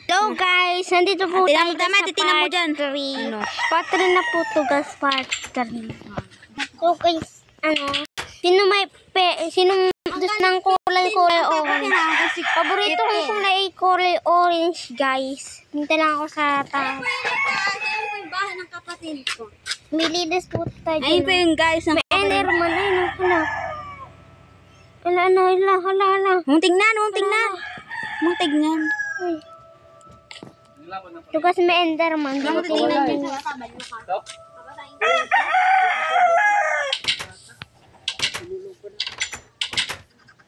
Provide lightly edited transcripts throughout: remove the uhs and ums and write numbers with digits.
Hello guys, nandito po tayo titingnan mo dyan. Ano? Part 3 na po to guys, part 3. So guys, sino gusto ng kulay orange? Paborito ko yung kulay orange guys. Hinta lang ako sa taas. Yung bahay ng kapatid ko. Milides po tayo. Ayun po yung guys. May Enderman, ayun, hala. Munting na. Ay. Ito kasi may Enderman. Di ba tingnan nyo?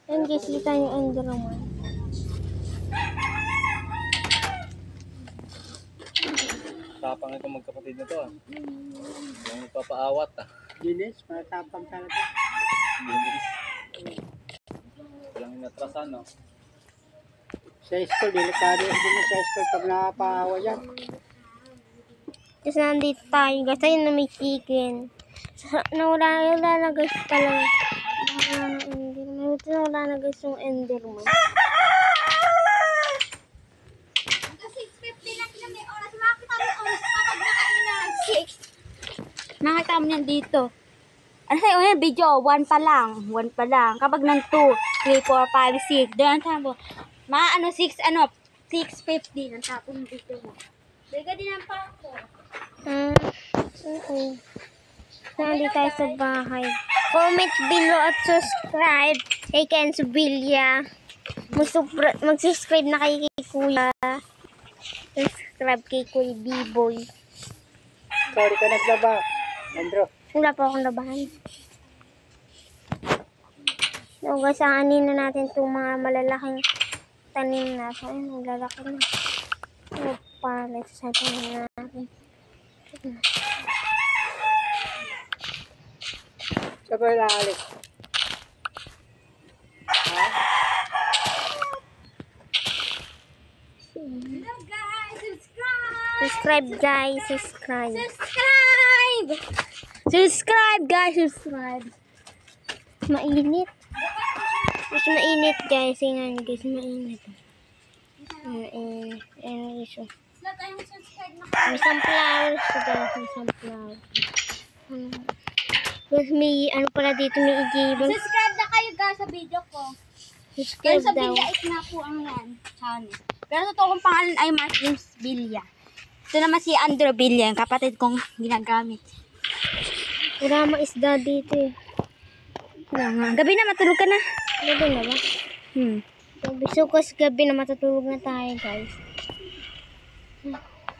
Yan guys, kita yung Enderman. Tapang ito magkapatid na to ah. Yung nagpapaawat ah. Linis, matapang talaga. Linis. Walang inatrasan no. Sa school, delikado din sa school pag nakapaawa yan. Tapos nandito tayo guys, ayun na may chicken. Nawala na guys talaga. Nawala na guys yung Enderman. Nakita mo yan dito. Ano sa'yo yung video? 1 pa lang. Kapag nang 2, 3, 4, 5, 6. Doon ang 650. Ang tapon ng video mo. Bigay din ang pako. Okay. Nandito tayo sa bahay. Comment below at subscribe kay Ken Subilia. Mag-subscribe na kay Kuya. Subscribe kay Kuya B-Boy. Sorry ka naglaba, Andro. Wala po akong labahan. So guys, aanin na natin itong mga malalaking tanim na. So, ayun, maglalaki na. So, para sa tanim natin. Sabay lang, Alex. Ha? Hello guys! Subscribe! Subscribe guys, subscribe. Subscribe guys! Subscribe! Mainit. Mas mainit guys. Tingnan guys, mainit. Guys. May sunflowers guys, may sunflowers. Guys, may pala dito, may igibang. Subscribe na kayo guys sa video ko. Subscribe Sa daw. Bilya is na po ang yan. Channel. Pero totoo kong pangalan ay Martins Bilya. Ito naman si Andrew Bilya, yung kapatid kong ginagamit. Wala mga isda dito eh. Wala nga. Gabi na, matulog ka na. Gabi na ba? Hmm. So, gabi na matutulog na tayo guys.